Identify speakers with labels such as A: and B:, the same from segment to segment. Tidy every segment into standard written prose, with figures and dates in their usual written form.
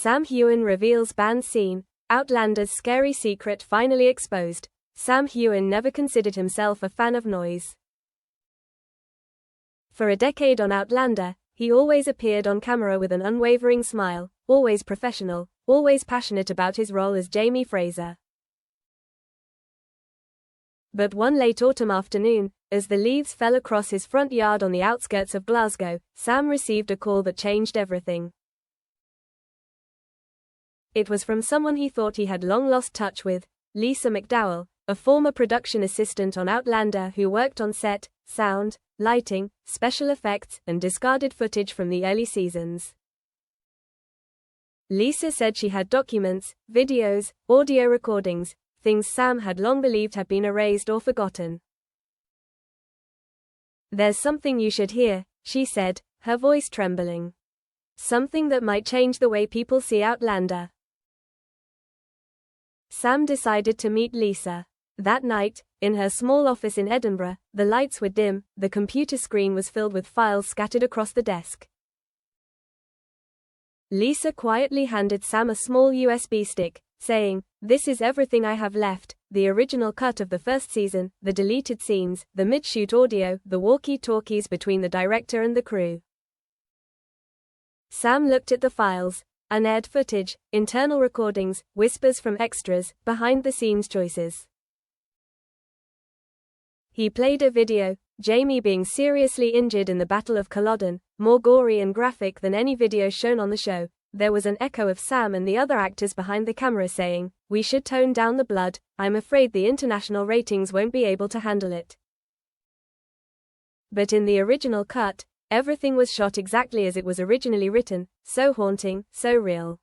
A: Heughan reveals banned scene. Outlander's scary secret finally exposed. Heughan never considered himself a fan of noise. For a decade on Outlander, he always appeared on camera with an unwavering smile, always professional, always passionate about his role as Jamie Fraser. But one late autumn afternoon, as the leaves fell across his front yard on the outskirts of Glasgow, Sam received a call that changed everything. It was from someone he thought he had long lost touch with, Lisa McDowell, a former production assistant on Outlander who worked on set, sound, lighting, special effects, and discarded footage from the early seasons. Lisa said she had documents, videos, audio recordings, things Sam had long believed had been erased or forgotten. "There's something you should hear," she said, her voice trembling. "Something that might change the way people see Outlander." Sam decided to meet Lisa. That night, in her small office in Edinburgh, the lights were dim, the computer screen was filled with files scattered across the desk. Lisa quietly handed Sam a small USB stick, saying, "This is everything I have left, the original cut of the first season, the deleted scenes, the mid-shoot audio, the walkie-talkies between the director and the crew." Sam looked at the files. Unaired footage, internal recordings, whispers from extras, behind-the-scenes choices. He played a video, Jamie being seriously injured in the Battle of Culloden, more gory and graphic than any video shown on the show. There was an echo of Sam and the other actors behind the camera saying, "We should tone down the blood, I'm afraid the international ratings won't be able to handle it." But in the original cut, everything was shot exactly as it was originally written, so haunting, so real.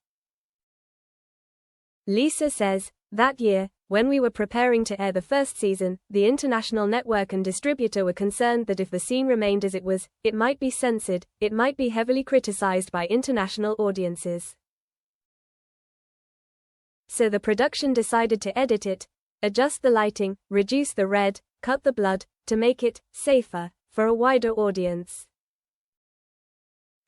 A: Lisa says, "That year, when we were preparing to air the first season, the international network and distributor were concerned that if the scene remained as it was, it might be censored, it might be heavily criticized by international audiences. So the production decided to edit it, adjust the lighting, reduce the red, cut the blood, to make it safer for a wider audience.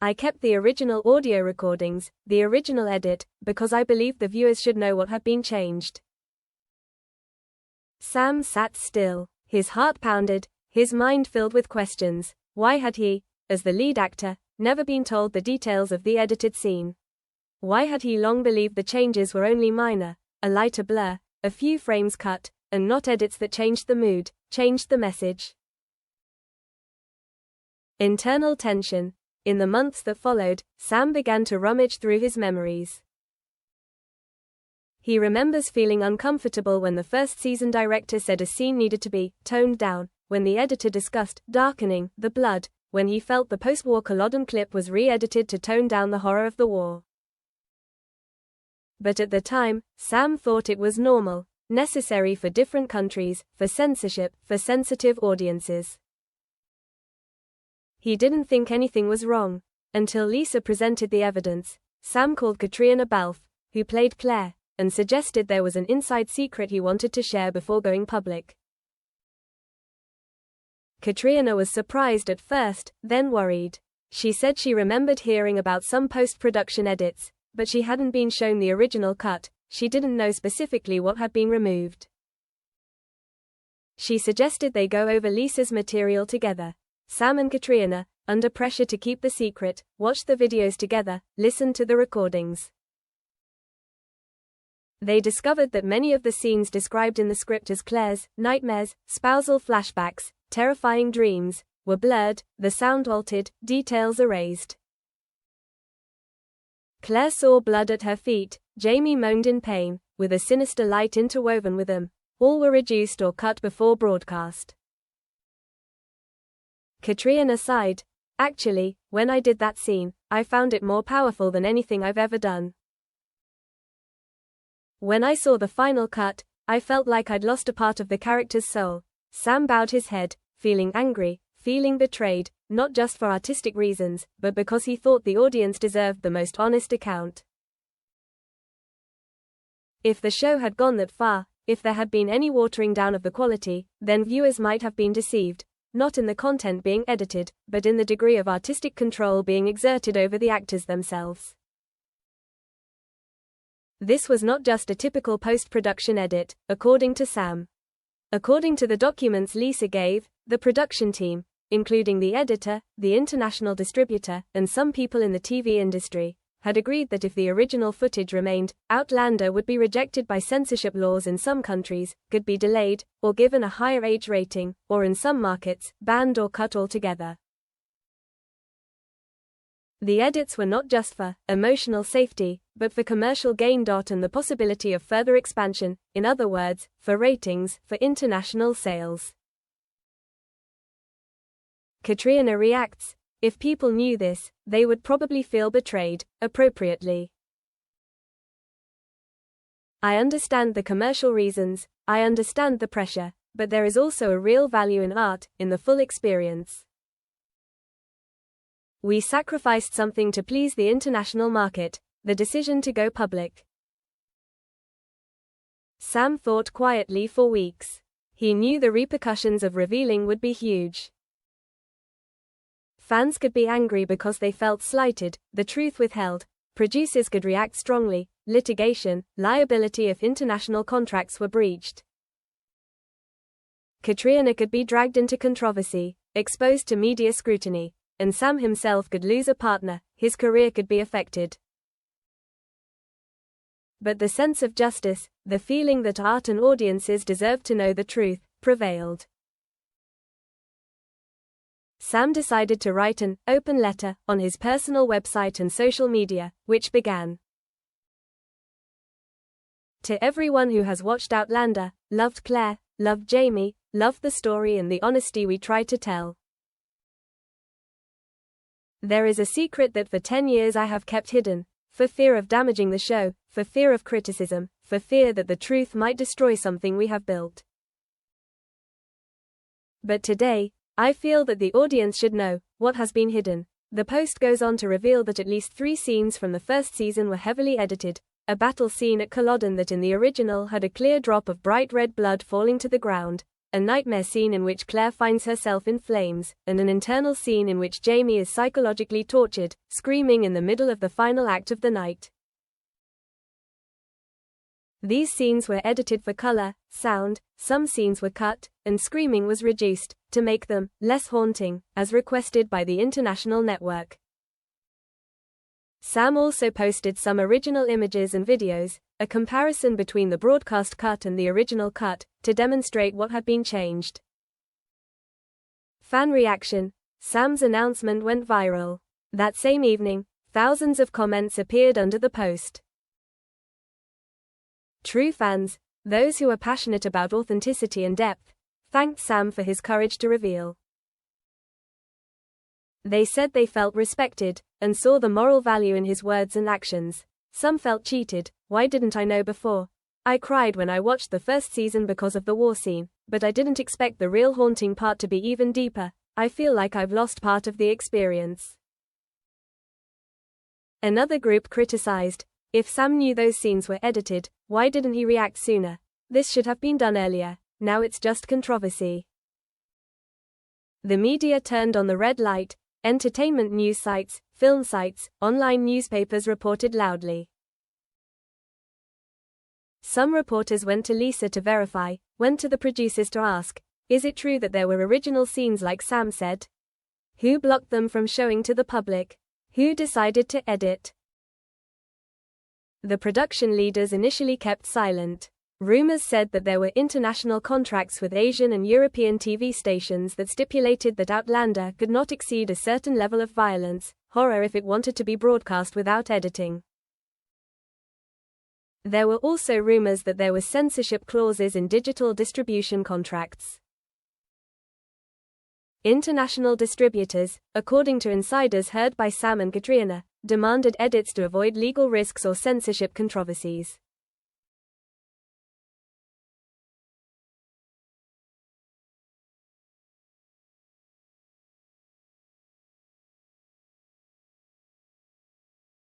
A: I kept the original audio recordings, the original edit, because I believed the viewers should know what had been changed." Sam sat still, his heart pounded, his mind filled with questions. Why had he, as the lead actor, never been told the details of the edited scene? Why had he long believed the changes were only minor, a lighter blur, a few frames cut, and not edits that changed the mood, changed the message? Internal tension. In the months that followed, Sam began to rummage through his memories. He remembers feeling uncomfortable when the first season director said a scene needed to be toned down, when the editor discussed darkening the blood, when he felt the post-war Culloden clip was re-edited to tone down the horror of the war. But at the time, Sam thought it was normal, necessary for different countries, for censorship, for sensitive audiences. He didn't think anything was wrong, until Lisa presented the evidence. Sam called Catriona Balfe, who played Claire, and suggested there was an inside secret he wanted to share before going public. Catriona was surprised at first, then worried. She said she remembered hearing about some post-production edits, but she hadn't been shown the original cut, she didn't know specifically what had been removed. She suggested they go over Lisa's material together. Sam and Catriona, under pressure to keep the secret, watched the videos together, listened to the recordings. They discovered that many of the scenes described in the script as Claire's nightmares, spousal flashbacks, terrifying dreams, were blurred, the sound altered, details erased. Claire saw blood at her feet, Jamie moaned in pain, with a sinister light interwoven with them. All were reduced or cut before broadcast. Catriona sighed. "Actually, when I did that scene, I found it more powerful than anything I've ever done. When I saw the final cut, I felt like I'd lost a part of the character's soul." Sam bowed his head, feeling angry, feeling betrayed, not just for artistic reasons, but because he thought the audience deserved the most honest account. If the show had gone that far, if there had been any watering down of the quality, then viewers might have been deceived. Not in the content being edited, but in the degree of artistic control being exerted over the actors themselves. This was not just a typical post-production edit, according to Sam. According to the documents Lisa gave, the production team, including the editor, the international distributor, and some people in the TV industry, had agreed that if the original footage remained, Outlander would be rejected by censorship laws in some countries, could be delayed, or given a higher age rating, or in some markets, banned or cut altogether. The edits were not just for emotional safety, but for commercial gain. And the possibility of further expansion, in other words, for ratings, for international sales. Katrina reacts, "If people knew this, they would probably feel betrayed, appropriately. I understand the commercial reasons, I understand the pressure, but there is also a real value in art, in the full experience. We sacrificed something to please the international market, the decision to go public." Sam thought quietly for weeks. He knew the repercussions of revealing would be huge. Fans could be angry because they felt slighted, the truth withheld. Producers could react strongly, litigation, liability if international contracts were breached. Katrina could be dragged into controversy, exposed to media scrutiny, and Sam himself could lose a partner, his career could be affected. But the sense of justice, the feeling that art and audiences deserved to know the truth, prevailed. Sam decided to write an open letter on his personal website and social media, which began, "To everyone who has watched Outlander, loved Claire, loved Jamie, loved the story and the honesty we try to tell. There is a secret that for 10 years I have kept hidden, for fear of damaging the show, for fear of criticism, for fear that the truth might destroy something we have built. But today, I feel that the audience should know what has been hidden." The post goes on to reveal that at least 3 scenes from the first season were heavily edited: a battle scene at Culloden that in the original had a clear drop of bright red blood falling to the ground, a nightmare scene in which Claire finds herself in flames, and an internal scene in which Jamie is psychologically tortured, screaming in the middle of the final act of the night. These scenes were edited for color, sound, some scenes were cut, and screaming was reduced, to make them less haunting, as requested by the international network. Sam also posted some original images and videos, a comparison between the broadcast cut and the original cut, to demonstrate what had been changed. Fan reaction: Sam's announcement went viral. That same evening, thousands of comments appeared under the post. True fans, those who are passionate about authenticity and depth, thanked Sam for his courage to reveal. They said they felt respected, and saw the moral value in his words and actions. Some felt cheated: "Why didn't I know before? I cried when I watched the first season because of the war scene, but I didn't expect the real haunting part to be even deeper. I feel like I've lost part of the experience." Another group criticized: "If Sam knew those scenes were edited, why didn't he react sooner? This should have been done earlier. Now it's just controversy." The media turned on the red light. Entertainment news sites, film sites, online newspapers reported loudly. Some reporters went to Lisa to verify, went to the producers to ask, "Is it true that there were original scenes like Sam said? Who blocked them from showing to the public? Who decided to edit?" The production leaders initially kept silent. Rumors said that there were international contracts with Asian and European TV stations that stipulated that Outlander could not exceed a certain level of violence, horror if it wanted to be broadcast without editing. There were also rumors that there were censorship clauses in digital distribution contracts. International distributors, according to insiders heard by Sam and Katrina, demanded edits to avoid legal risks or censorship controversies.